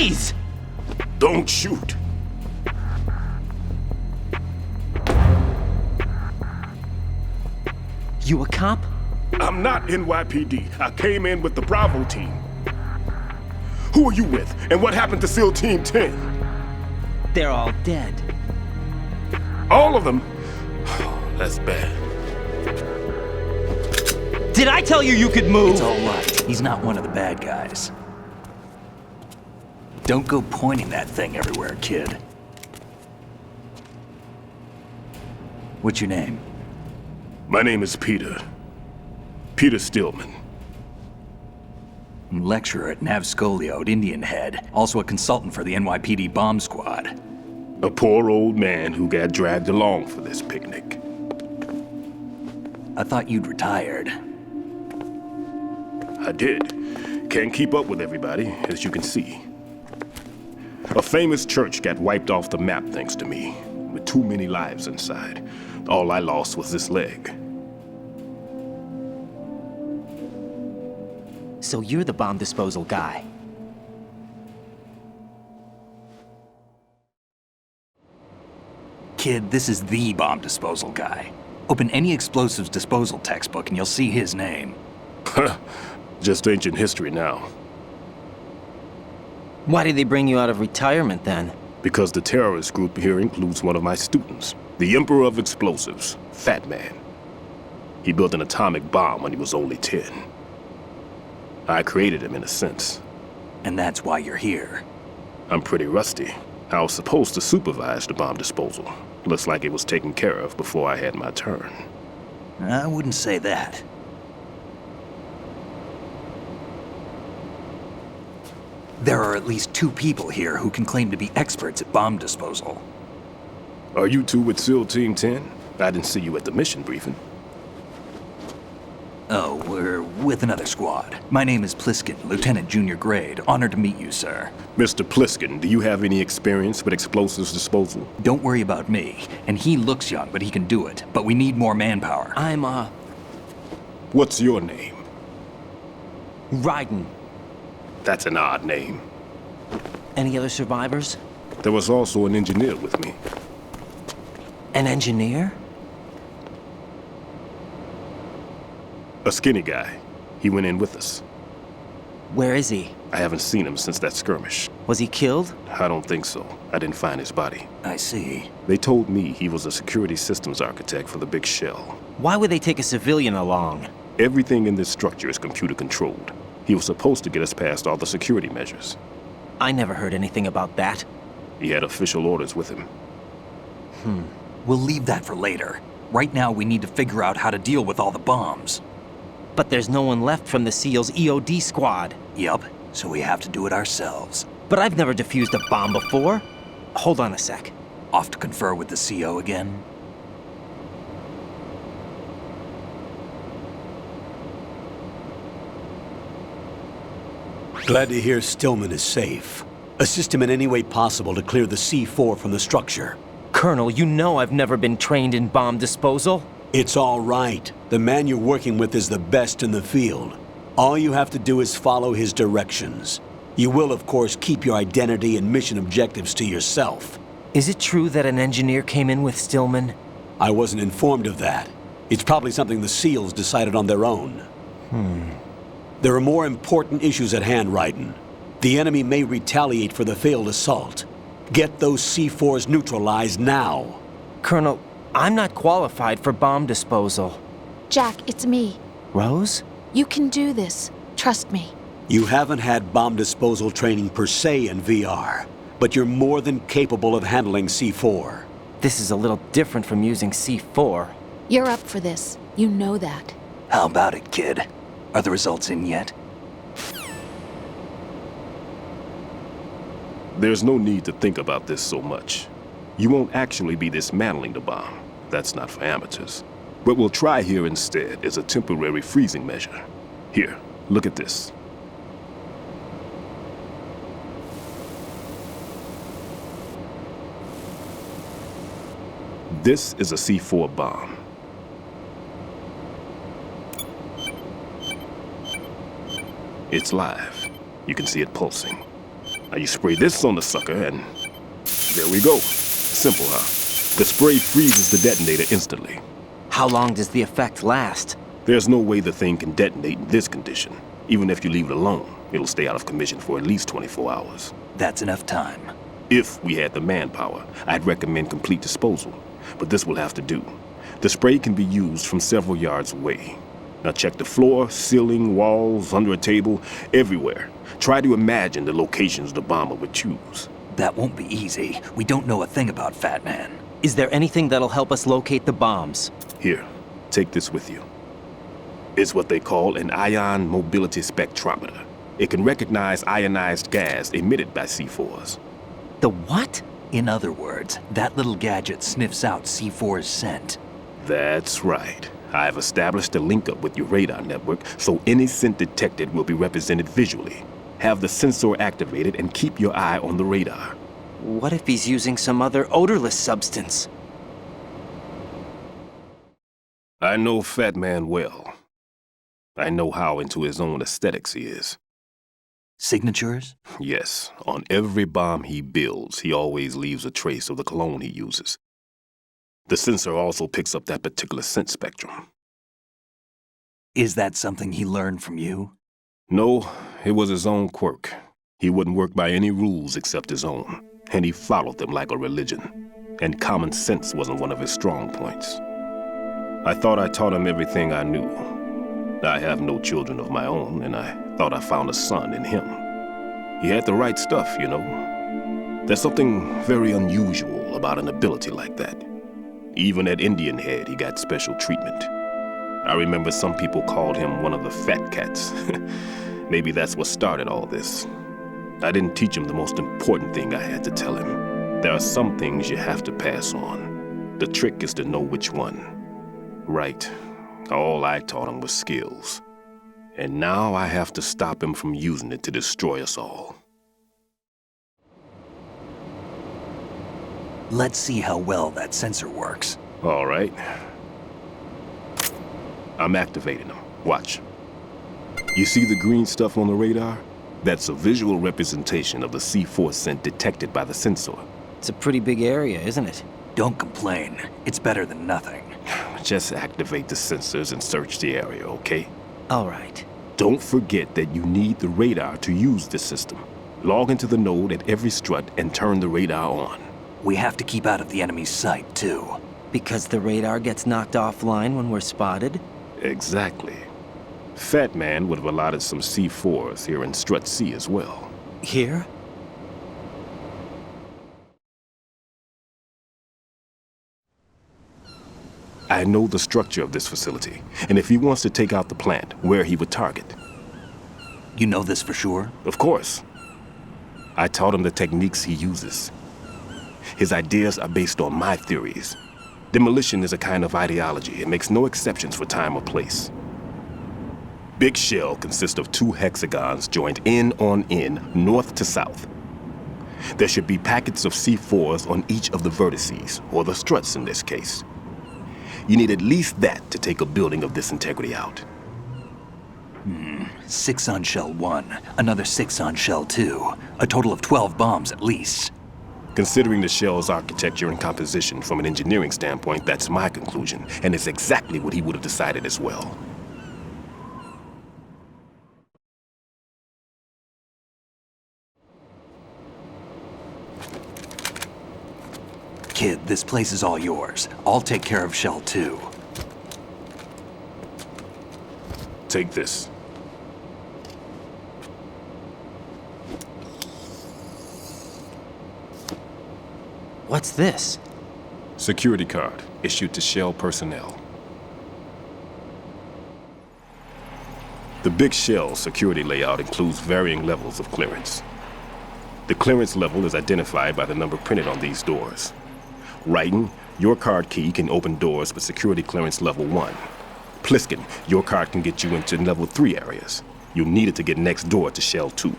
Freeze! Don't shoot. You a cop? I'm not NYPD. I came in with the Bravo team. Who are you with? And what happened to SEAL Team 10? They're all dead. All of them? That's bad. Did I tell you you could move? It's all right. He's not one of the bad guys. Don't go pointing that thing everywhere, kid. What's your name? My name is Peter. Peter Stillman. Lecturer at Navscolio at Indian Head, also a consultant for the NYPD bomb squad. A poor old man who got dragged along for this picnic. I thought you'd retired. I did. Can't keep up with everybody, as you can see. A famous church got wiped off the map thanks to me, with too many lives inside. All I lost was this leg. So you're the bomb disposal guy. Kid, this is the bomb disposal guy. Open any explosives disposal textbook and you'll see his name. Just ancient history now. Why did they bring you out of retirement then? Because the terrorist group here includes one of my students, the Emperor of Explosives, Fat Man. He built an atomic bomb when he was only 10. I created him in a sense. And that's why you're here. I'm pretty rusty. I was supposed to supervise the bomb disposal. Looks like it was taken care of before I had my turn. I wouldn't say that. There are at least 2 people here who can claim to be experts at bomb disposal. Are you two with SEAL Team 10? I didn't see you at the mission briefing. Oh, we're with another squad. My name is Pliskin, Lieutenant Junior Grade. Honored to meet you, sir. Mr. Pliskin, do you have any experience with explosives disposal? Don't worry about me. And he looks young, but he can do it. But we need more manpower. I'm, What's your name? Raiden. That's an odd name. Any other survivors? There was also an engineer with me. An engineer? A skinny guy. He went in with us. Where is he? I haven't seen him since that skirmish. Was he killed? I don't think so. I didn't find his body. I see. They told me he was a security systems architect for the big shell. Why would they take a civilian along? Everything in this structure is computer controlled. He was supposed to get us past all the security measures. I never heard anything about that. He had official orders with him. We'll leave that for later. Right now, we need to figure out how to deal with all the bombs. But there's no one left from the SEAL's EOD squad. Yup, so we have to do it ourselves. But I've never defused a bomb before. Hold on a sec. Off to confer with the CO again? Glad to hear Stillman is safe. Assist him in any way possible to clear the C4 from the structure. Colonel, you know I've never been trained in bomb disposal. It's all right. The man you're working with is the best in the field. All you have to do is follow his directions. You will, of course, keep your identity and mission objectives to yourself. Is it true that an engineer came in with Stillman? I wasn't informed of that. It's probably something the SEALs decided on their own. There are more important issues at hand, Raiden. The enemy may retaliate for the failed assault. Get those C4s neutralized now. Colonel, I'm not qualified for bomb disposal. Jack, it's me. Rose? You can do this. Trust me. You haven't had bomb disposal training per se in VR, but you're more than capable of handling C4. This is a little different from using C4. You're up for this. You know that. How about it, kid? Are the results in yet? There's no need to think about this so much. You won't actually be dismantling the bomb. That's not for amateurs. What we'll try here instead is a temporary freezing measure. Here, look at this. This is a C4 bomb. It's live. You can see it pulsing. Now you spray this on the sucker and there we go. Simple, huh? The spray freezes the detonator instantly. How long does the effect last? There's no way the thing can detonate in this condition. Even if you leave it alone, it'll stay out of commission for at least 24 hours. That's enough time. If we had the manpower, I'd recommend complete disposal. But this will have to do. The spray can be used from several yards away. Now check the floor, ceiling, walls, under a table, everywhere. Try to imagine the locations the bomber would choose. That won't be easy. We don't know a thing about Fat Man. Is there anything that'll help us locate the bombs? Here, take this with you. It's what they call an ion mobility spectrometer. It can recognize ionized gas emitted by C4s. The what? In other words, that little gadget sniffs out C4's scent. That's right. I've established a link-up with your radar network, so any scent detected will be represented visually. Have the sensor activated and keep your eye on the radar. What if he's using some other odorless substance? I know Fat Man well. I know how into his own aesthetics he is. Signatures? Yes, on every bomb he builds, he always leaves a trace of the cologne he uses. The sensor also picks up that particular scent spectrum. Is that something he learned from you? No, it was his own quirk. He wouldn't work by any rules except his own, and he followed them like a religion. And common sense wasn't one of his strong points. I thought I taught him everything I knew. I have no children of my own, and I thought I found a son in him. He had the right stuff, you know. There's something very unusual about an ability like that. Even at Indian Head, he got special treatment. I remember some people called him one of the fat cats. Maybe that's what started all this. I didn't teach him the most important thing I had to tell him. There are some things you have to pass on. The trick is to know which one. Right. All I taught him was skills. And now I have to stop him from using it to destroy us all. Let's see how well that sensor works. All right. I'm activating them. Watch. You see the green stuff on the radar? That's a visual representation of the C4 scent detected by the sensor. It's a pretty big area, isn't it? Don't complain. It's better than nothing. Just activate the sensors and search the area, okay? All right. Don't forget that you need the radar to use this system. Log into the node at every strut and turn the radar on. We have to keep out of the enemy's sight, too. Because the radar gets knocked offline when we're spotted? Exactly. Fat Man would have allotted some C4s here in Strut C as well. Here? I know the structure of this facility, and if he wants to take out the plant, where he would target. You know this for sure? Of course. I taught him the techniques he uses. His ideas are based on my theories. Demolition is a kind of ideology. It makes no exceptions for time or place. Big shell consists of 2 hexagons joined end on end, north to south. There should be packets of C4s on each of the vertices, or the struts in this case. You need at least that to take a building of this integrity out. 6 on shell 1, another 6 on shell 2. A total of 12 bombs at least. Considering the shell's architecture and composition from an engineering standpoint, that's my conclusion, and it's exactly what he would have decided as well. Kid, this place is all yours. I'll take care of shell 2. Take this. What's this? Security card issued to Shell personnel. The Big Shell security layout includes varying levels of clearance. The clearance level is identified by the number printed on these doors. Writing, your card key can open doors with security clearance level 1. Pliskin, your card can get you into level 3 areas. You'll need it to get next door to Shell 2.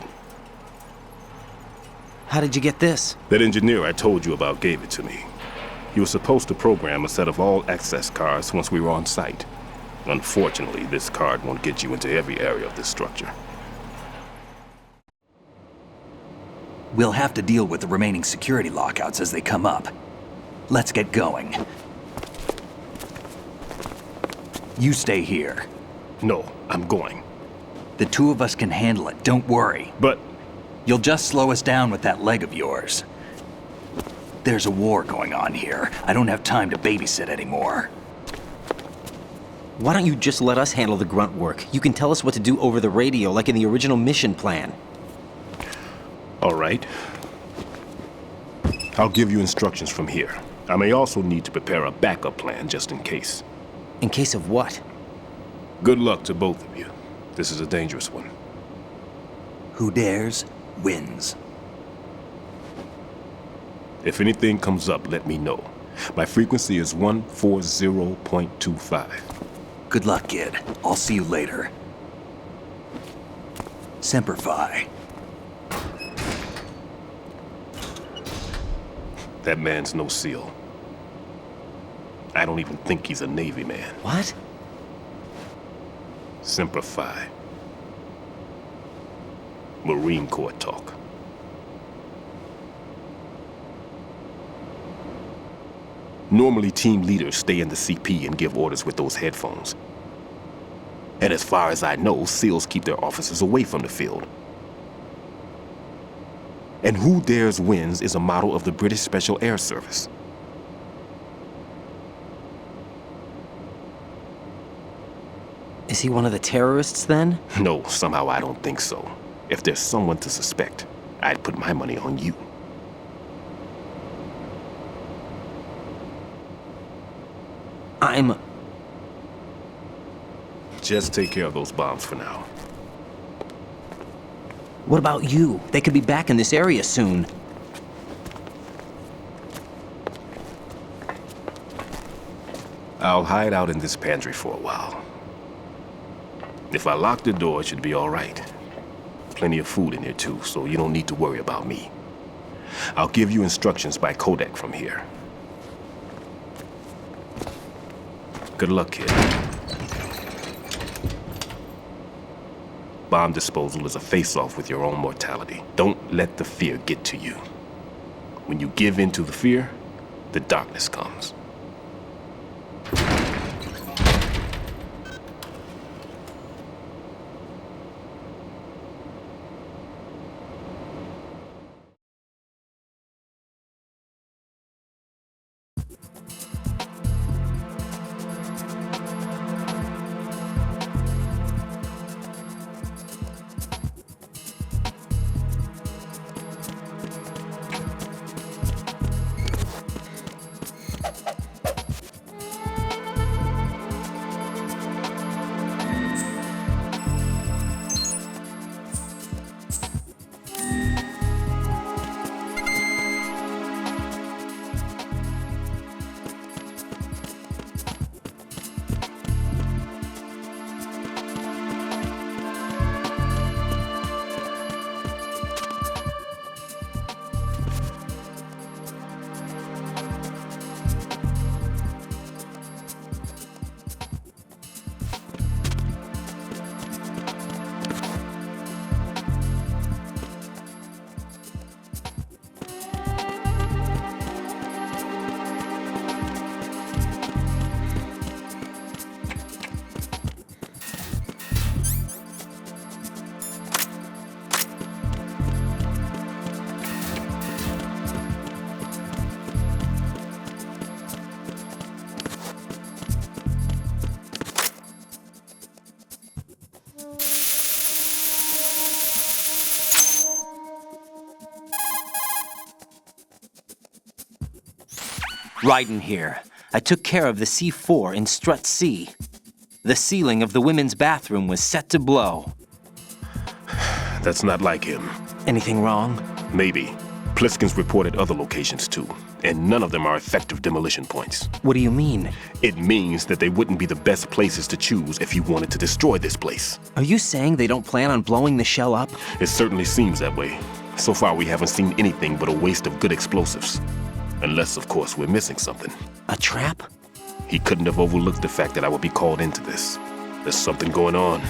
How did you get this? That engineer I told you about gave it to me. He was supposed to program a set of all access cards once we were on site. Unfortunately, this card won't get you into every area of this structure. We'll have to deal with the remaining security lockouts as they come up. Let's get going. You stay here. No, I'm going. The two of us can handle it, don't worry. But You'll just slow us down with that leg of yours. There's a war going on here. I don't have time to babysit anymore. Why don't you just let us handle the grunt work? You can tell us what to do over the radio like in the original mission plan. all right. I'll give you instructions from here. I may also need to prepare a backup plan just in case. In case of what? Good luck to both of you. This is a dangerous one. Who dares, wins. If anything comes up, let me know. My frequency is 140.25. Good luck, kid. I'll see you later. Semper Fi. That man's no SEAL. I don't even think he's a Navy man. What? Semper Fi. Marine Corps talk. Normally, team leaders stay in the CP and give orders with those headphones. And as far as I know, SEALs keep their officers away from the field. And Who Dares Wins is a model of the British Special Air Service. Is he one of the terrorists then? No, somehow I don't think so. If there's someone to suspect, I'd put my money on you. Just take care of those bombs for now. What about you? They could be back in this area soon. I'll hide out in this pantry for a while. If I lock the door, it should be all right. Plenty of food in here too, so you don't need to worry about me. I'll give you instructions by codec from here. Good luck, kid. Bomb disposal is a face-off with your own mortality. Don't let the fear get to you. When you give in to the fear, the darkness comes. Raiden here. I took care of the C4 in Strut C. The ceiling of the women's bathroom was set to blow. That's not like him. Anything wrong? Maybe. Pliskin's reported other locations too, and none of them are effective demolition points. What do you mean? It means that they wouldn't be the best places to choose if you wanted to destroy this place. Are you saying they don't plan on blowing the shell up? It certainly seems that way. So far, we haven't seen anything but a waste of good explosives. Unless, of course, we're missing something. A trap? He couldn't have overlooked the fact that I would be called into this. There's something going on.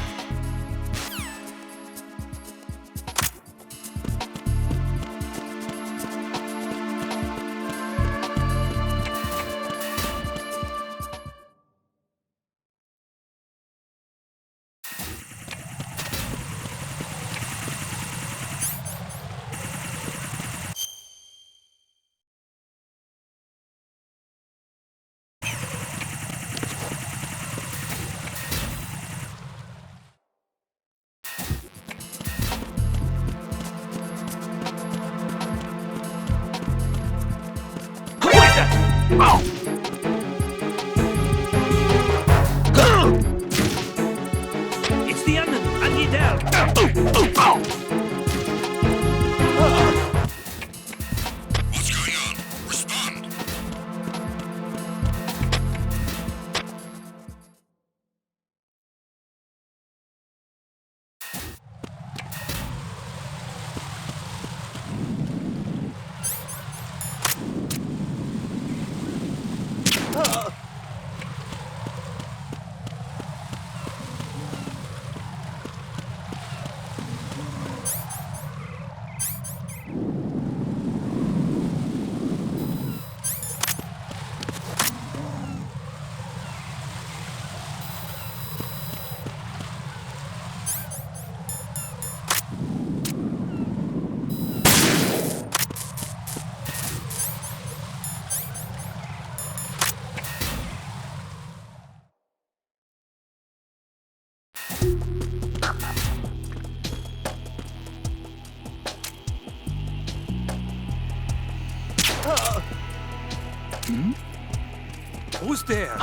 Who's there?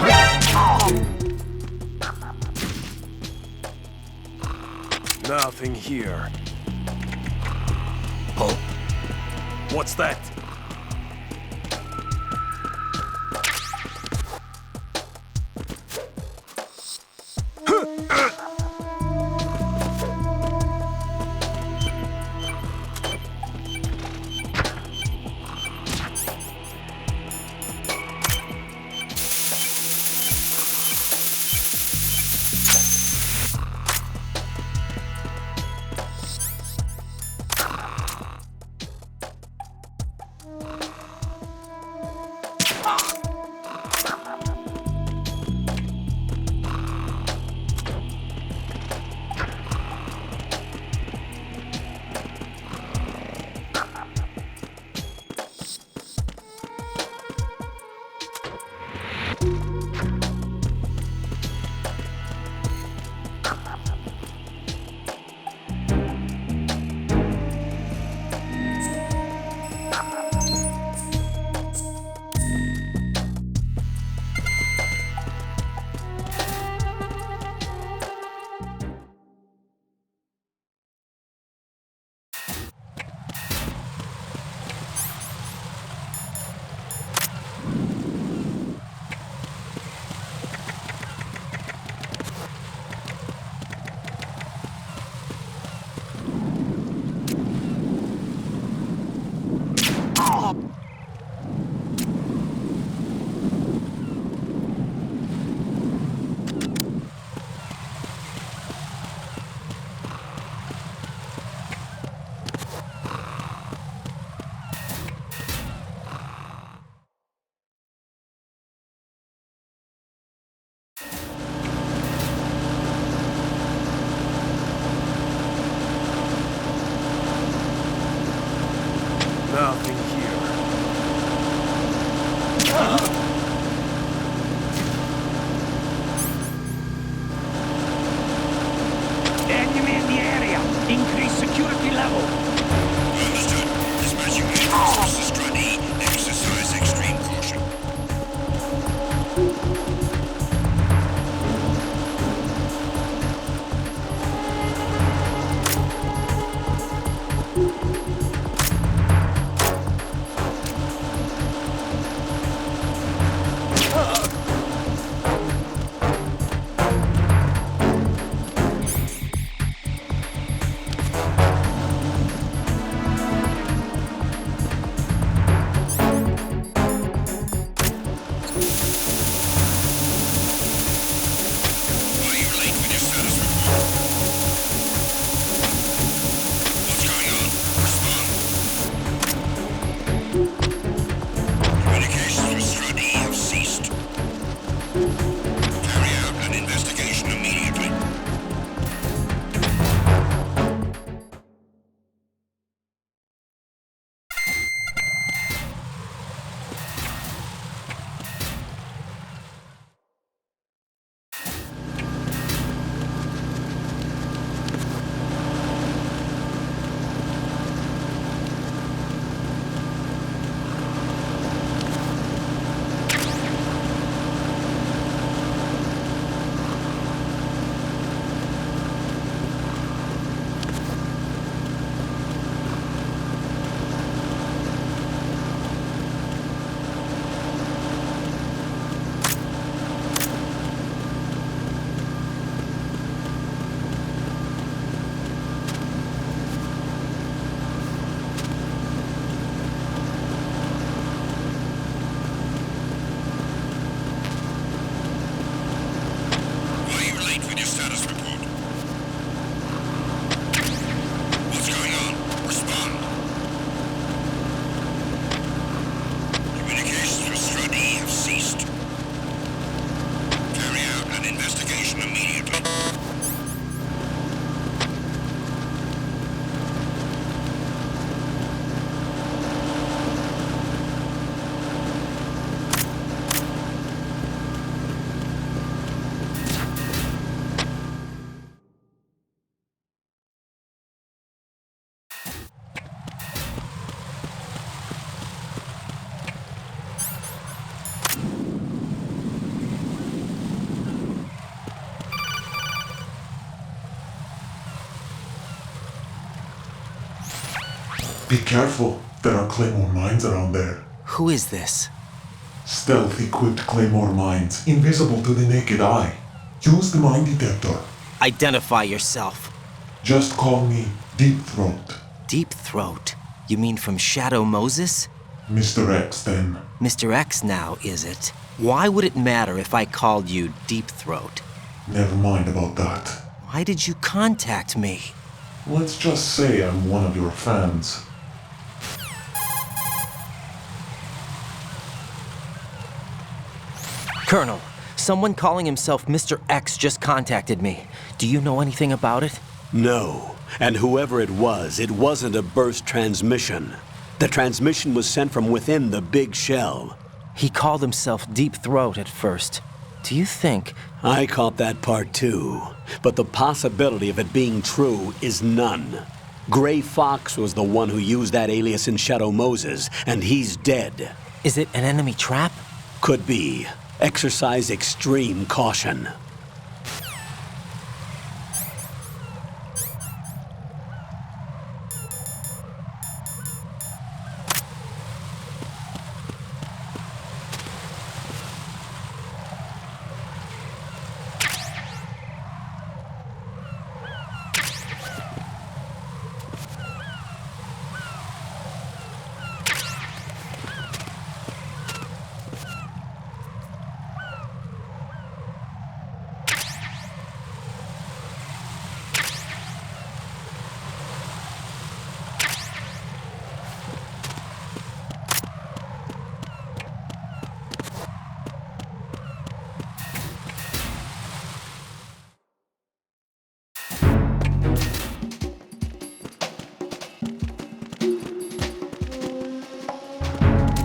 Nothing here. Oh, What's that? Be careful. There are Claymore mines around there. Who is this? Stealth-equipped Claymore mines, invisible to the naked eye. Use the mine detector. Identify yourself. Just call me Deep Throat. Deep Throat? You mean from Shadow Moses? Mr. X, then. Mr. X now, is it? Why would it matter if I called you Deep Throat? Never mind about that. Why did you contact me? Let's just say I'm one of your fans. Colonel, someone calling himself Mr. X just contacted me. Do you know anything about it? No. And whoever it wasn't a burst transmission. The transmission was sent from within the big shell. He called himself Deep Throat at first. Do you think... I caught that part too. But the possibility of it being true is none. Gray Fox was the one who used that alias in Shadow Moses, and he's dead. Is it an enemy trap? Could be. Exercise extreme caution.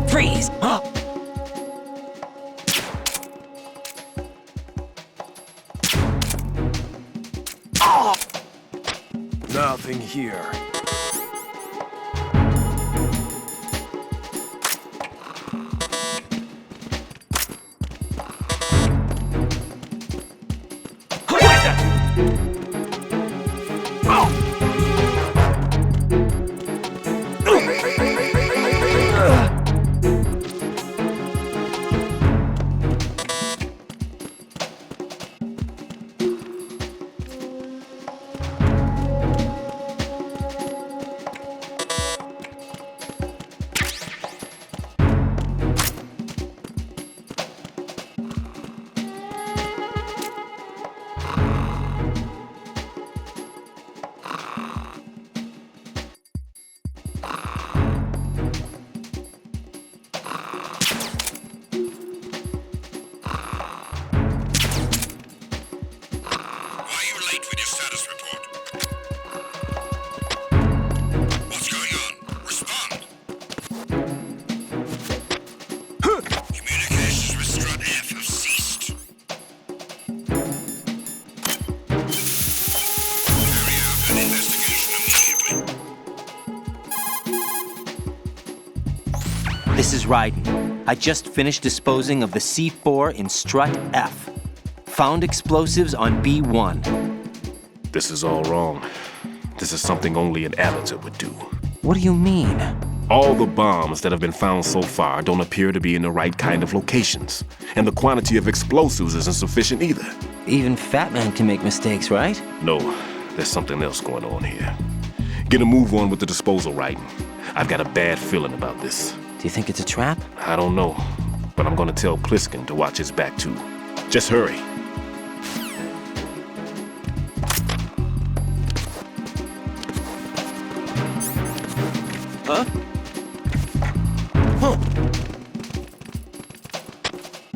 Freeze! Huh? Nothing here. This is Raiden. I just finished disposing of the C4 in Strut F. Found explosives on B1. This is all wrong. This is something only an amateur would do. What do you mean? All the bombs that have been found so far don't appear to be in the right kind of locations. And the quantity of explosives isn't sufficient either. Even Fat Man can make mistakes, right? No, there's something else going on here. Get a move on with the disposal, Raiden. I've got a bad feeling about this. Do you think it's a trap? I don't know, but I'm gonna tell Pliskin to watch his back too. Just hurry. Huh?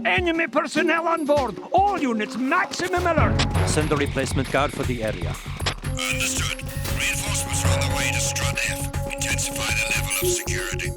Enemy personnel on board! All units, maximum alert! Send a replacement guard for the area. Understood. Reinforcements are on the way to Strut F. Intensify the level of security.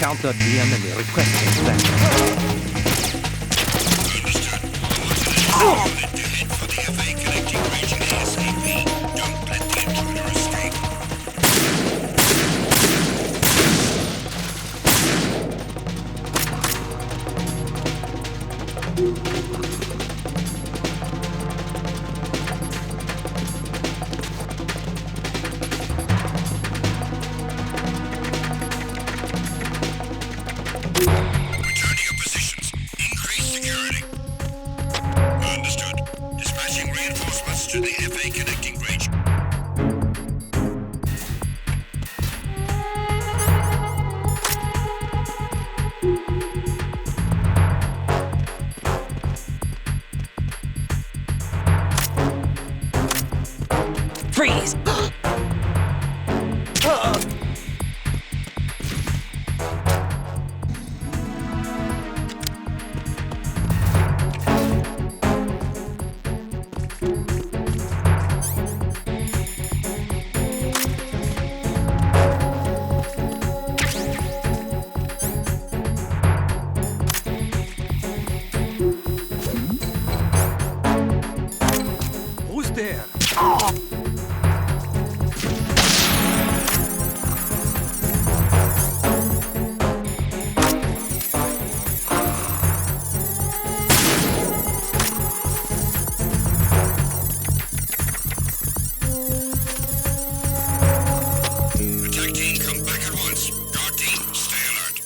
encountered the enemy requesting that. Head for the FA connecting range ASAP. Don't let the intruder escape. Return to your positions. Increase security. Understood. Dispatching reinforcements to the FA connecting range. Freeze! Who's there? Attack team, come back at once. Guard team, stay alert.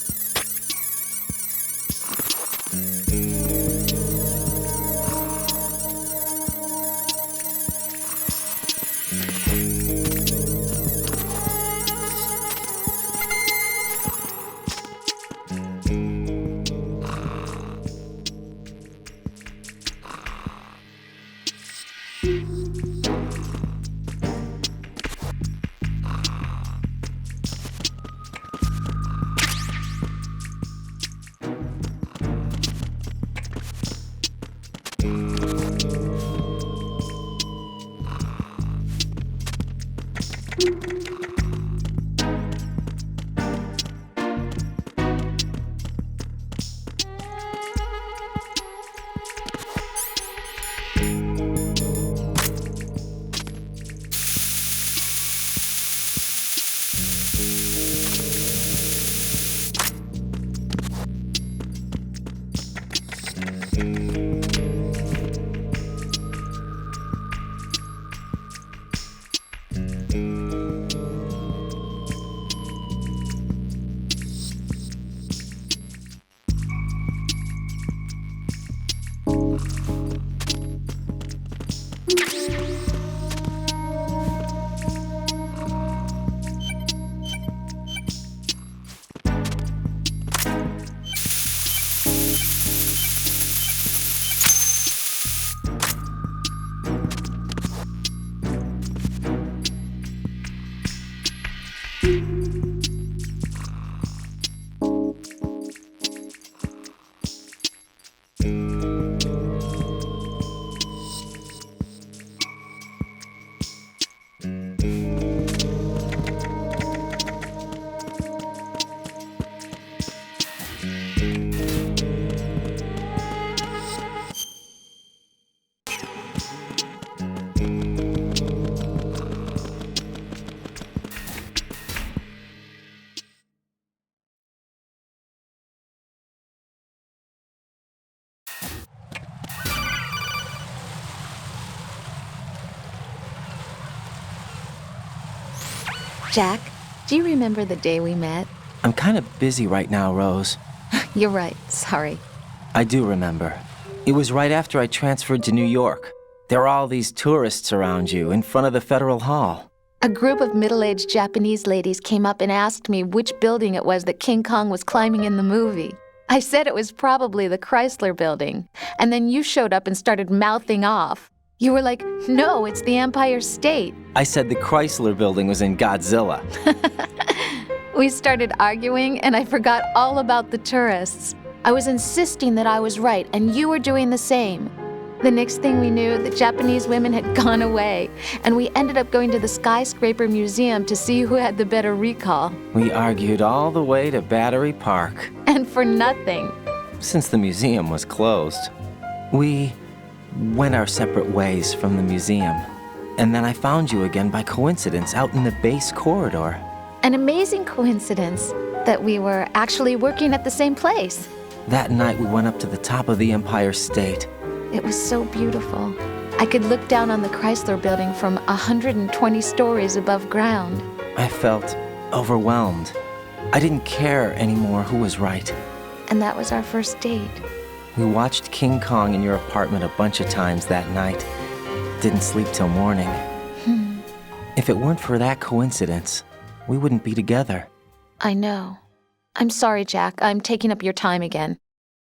Jack, do you remember the day we met? I'm kind of busy right now, Rose. You're right, sorry. I do remember. It was right after I transferred to New York. There were all these tourists around you in front of the Federal Hall. A group of middle-aged Japanese ladies came up and asked me which building it was that King Kong was climbing in the movie. I said it was probably the Chrysler Building, and then you showed up and started mouthing off. You were like, no, it's the Empire State. I said the Chrysler Building was in Godzilla. We started arguing, and I forgot all about the tourists. I was insisting that I was right, and you were doing the same. The next thing we knew, the Japanese women had gone away, and we ended up going to the Skyscraper Museum to see who had the better recall. We argued all the way to Battery Park. And for nothing. Since the museum was closed, we went our separate ways from the museum. And then I found you again by coincidence out in the base corridor. An amazing coincidence that we were actually working at the same place. That night we went up to the top of the Empire State. It was so beautiful. I could look down on the Chrysler Building from 120 stories above ground. I felt overwhelmed. I didn't care anymore who was right. And that was our first date. We watched King Kong in your apartment a bunch of times that night. Didn't sleep till morning. If it weren't for that coincidence, we wouldn't be together. I know. I'm sorry, Jack. I'm taking up your time again.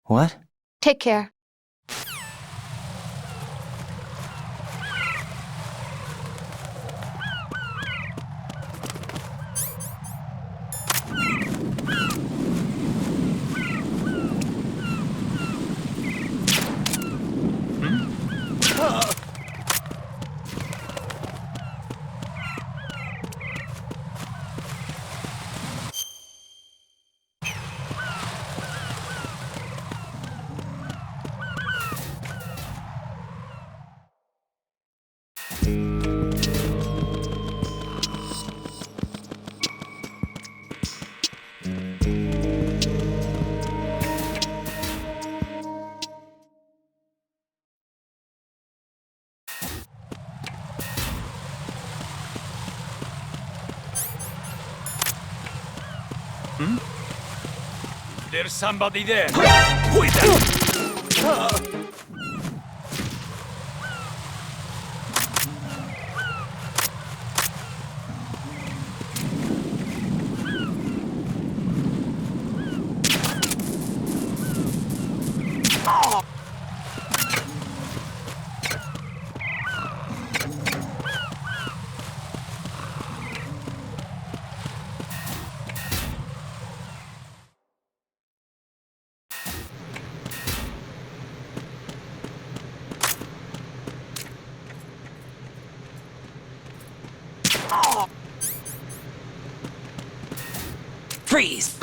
What? Take care. There's somebody there. Freeze!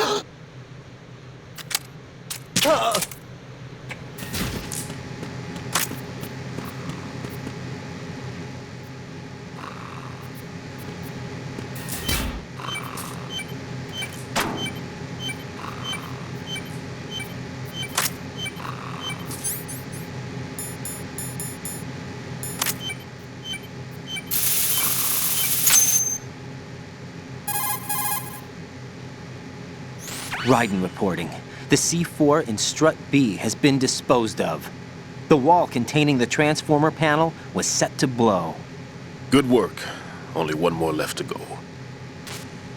Raiden reporting. The C4 in Strut B has been disposed of. The wall containing the transformer panel was set to blow. Good work. Only one more left to go.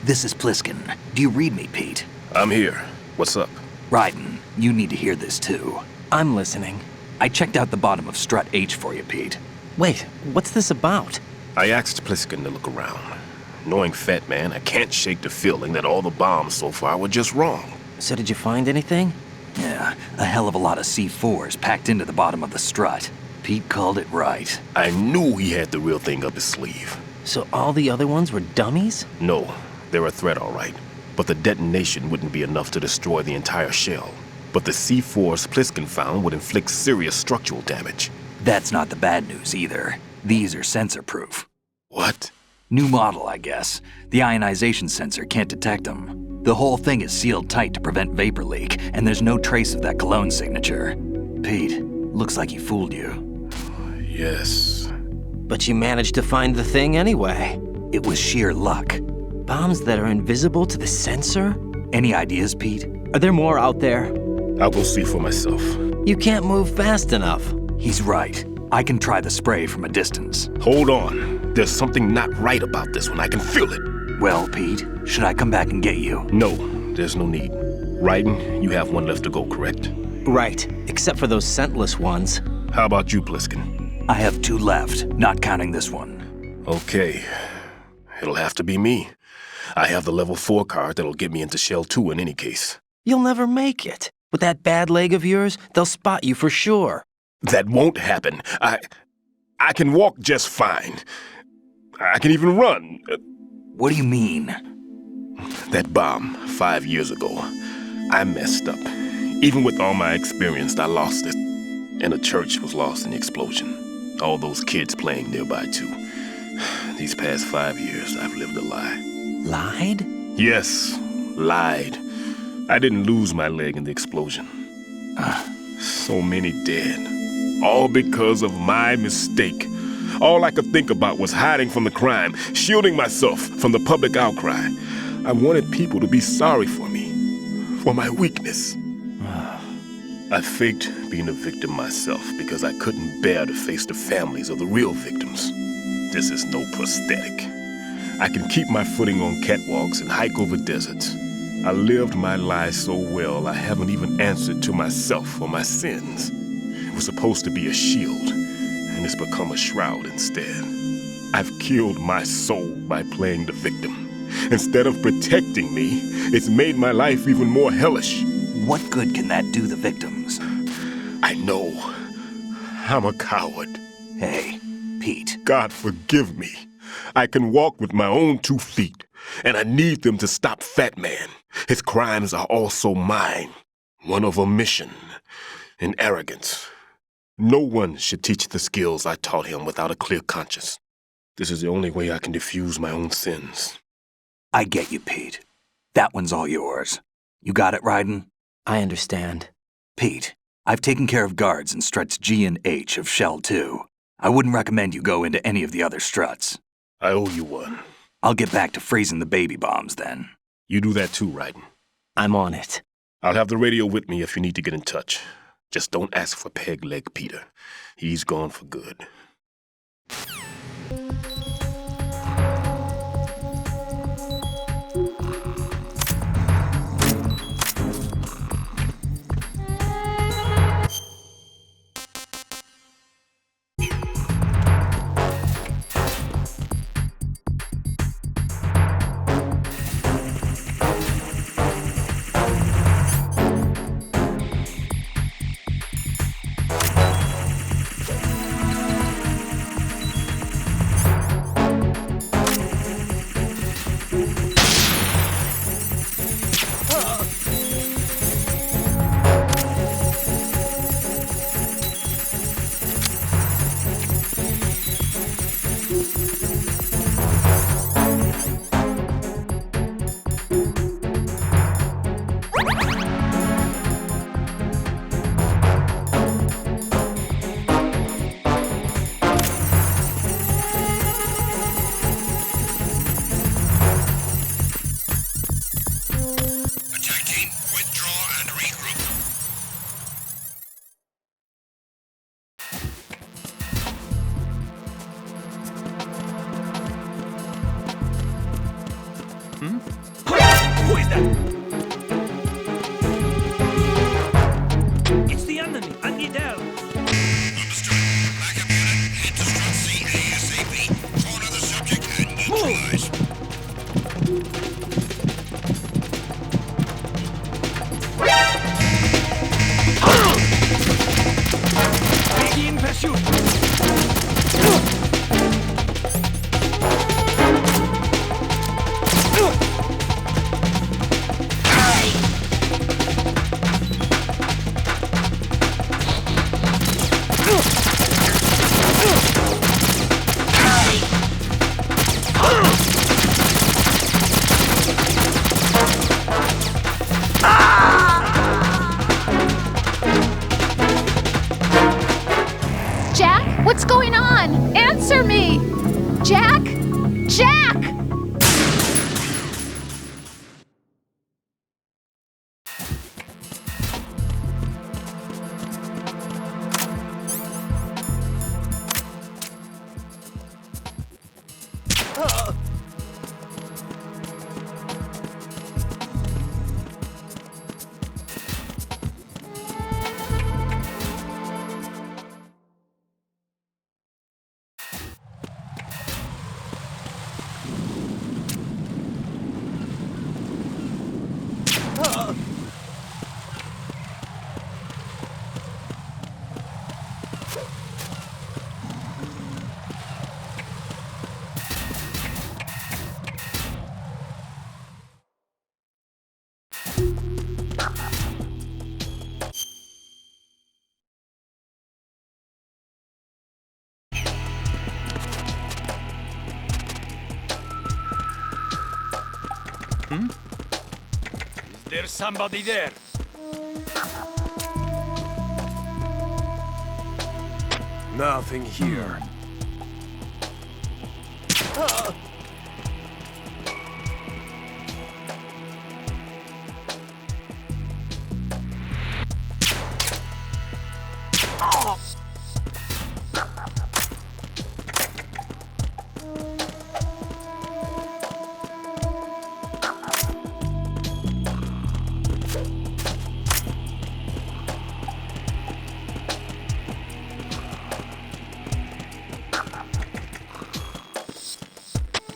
This is Pliskin. Do you read me, Pete? I'm here. What's up? Raiden, you need to hear this too. I'm listening. I checked out the bottom of Strut H for you, Pete. Wait, what's this about? I asked Pliskin to look around. Knowing Fat Man, I can't shake the feeling that all the bombs so far were just wrong. So did you find anything? Yeah, a hell of a lot of C4s packed into the bottom of the strut. Pete called it right. I knew he had the real thing up his sleeve. So all the other ones were dummies? No, they're a threat, all right. But the detonation wouldn't be enough to destroy the entire shell. But the C4s Pliskin found would inflict serious structural damage. That's not the bad news either. These are sensor-proof. What? New model, I guess. The ionization sensor can't detect them. The whole thing is sealed tight to prevent vapor leak, and there's no trace of that cologne signature. Pete, looks like he fooled you. Yes. But you managed to find the thing anyway. It was sheer luck. Bombs that are invisible to the sensor? Any ideas, Pete? Are there more out there? I'll go see for myself. You can't move fast enough. He's right. I can try the spray from a distance. Hold on. There's something not right about this one. I can feel it. Well, Pete, should I come back and get you? No, there's no need. Raiden, you have one left to go, correct? Right, except for those scentless ones. How about you, Pliskin? I have 2 left, not counting this one. Okay. It'll have to be me. I have the level 4 card that'll get me into Shell 2 in any case. You'll never make it. With that bad leg of yours, they'll spot you for sure. That won't happen. I can walk just fine. I can even run. What do you mean? That bomb 5 years ago, I messed up. Even with all my experience, I lost it. And a church was lost in the explosion. All those kids playing nearby, too. These past 5 years, I've lived a lie. Lied? Yes, lied. I didn't lose my leg in the explosion. So many dead. All because of my mistake. All I could think about was hiding from the crime, shielding myself from the public outcry. I wanted people to be sorry for me, for my weakness. I faked being a victim myself because I couldn't bear to face the families of the real victims. This is no prosthetic. I can keep my footing on catwalks and hike over deserts. I lived my life so well I haven't even answered to myself for my sins. It was supposed to be a shield, and it's become a shroud instead. I've killed my soul by playing the victim. Instead of protecting me, it's made my life even more hellish. What good can that do the victims? I know. I'm a coward. Hey, Pete. God forgive me. I can walk with my own 2 feet, and I need them to stop Fat Man. His crimes are also mine. One of omission and arrogance. No one should teach the skills I taught him without a clear conscience. This is the only way I can diffuse my own sins. I get you, Pete. That one's all yours. You got it, Raiden? I understand. Pete, I've taken care of guards in struts G and H of Shell 2. I wouldn't recommend you go into any of the other struts. I owe you one. I'll get back to freezing the baby bombs then. You do that too, Raiden. I'm on it. I'll have the radio with me if you need to get in touch. Just don't ask for Peg Leg Peter. He's gone for good. Who is that? It's the enemy. I need help. Understood. Backup unit, head to strut C ASAP. Corner the subject and neutralize. Begin pursuit. Is there somebody there? Nothing here.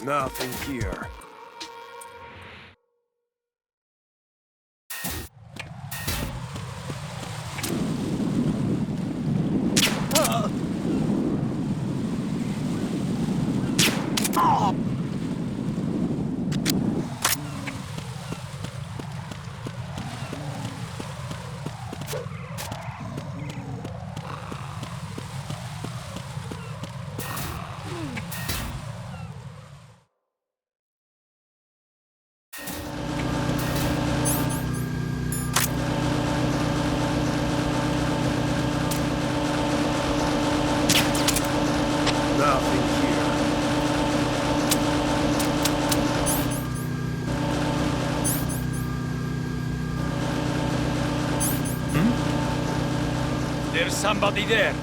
Nothing here. There's somebody there.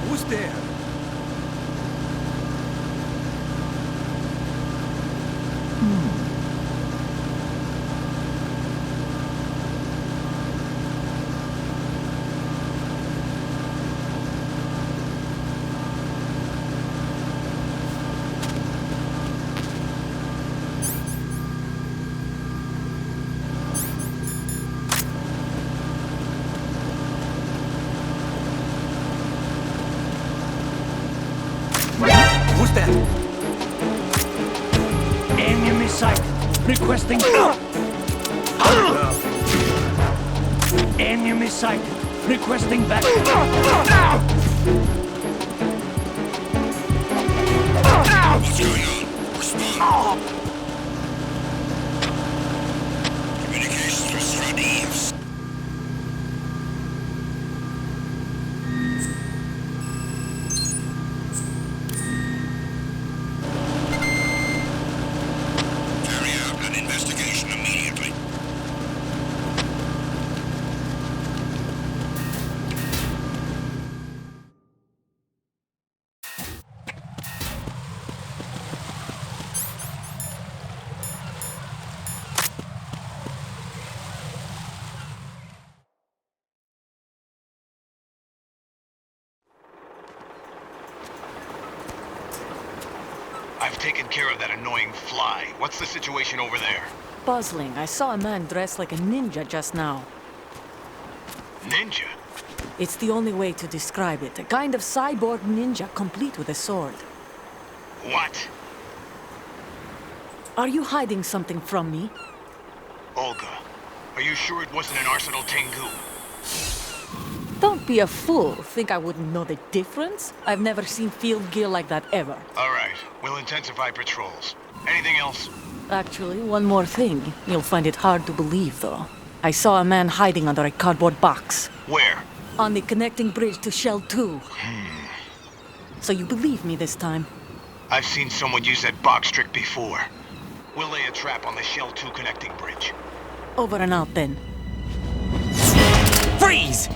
Who's there? Who's that? Enemy sight. Requesting. Enemy sight. Requesting back. What's going on? Respond. Communications with front eaves. Carry out an investigation immediately. I've taken care of that annoying fly. What's the situation over there? Puzzling. I saw a man dressed like a ninja just now. Ninja? It's the only way to describe it. A kind of cyborg ninja, complete with a sword. What? Are you hiding something from me? Olga, are you sure it wasn't an Arsenal Tengu? Don't be a fool. Think I wouldn't know the difference? I've never seen field gear like that ever. All right, we'll intensify patrols. Anything else? Actually, one more thing. You'll find it hard to believe, though. I saw a man hiding under a cardboard box. Where? On the connecting bridge to Shell 2. So you believe me this time? I've seen someone use that box trick before. We'll lay a trap on the Shell 2 connecting bridge. Over and out, then. Freeze!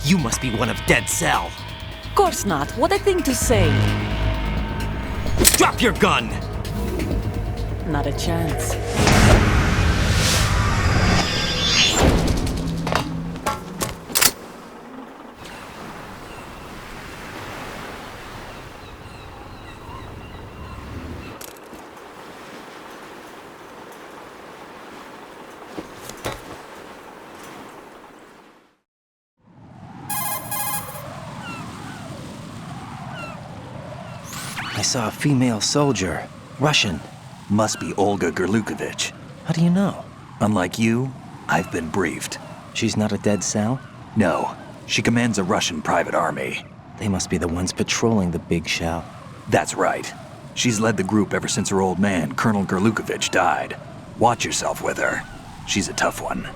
You must be one of Dead Cell. Of course not. What a thing to say. Drop your gun! Not a chance. saw a female soldier. Russian. Must be Olga Gerlukovich. How do you know? Unlike you, I've been briefed. She's not a dead cell? No, she commands a Russian private army. They must be the ones patrolling the big shell. That's right. She's led the group ever since her old man, Colonel Gerlukovich, died. Watch yourself with her. She's a tough one.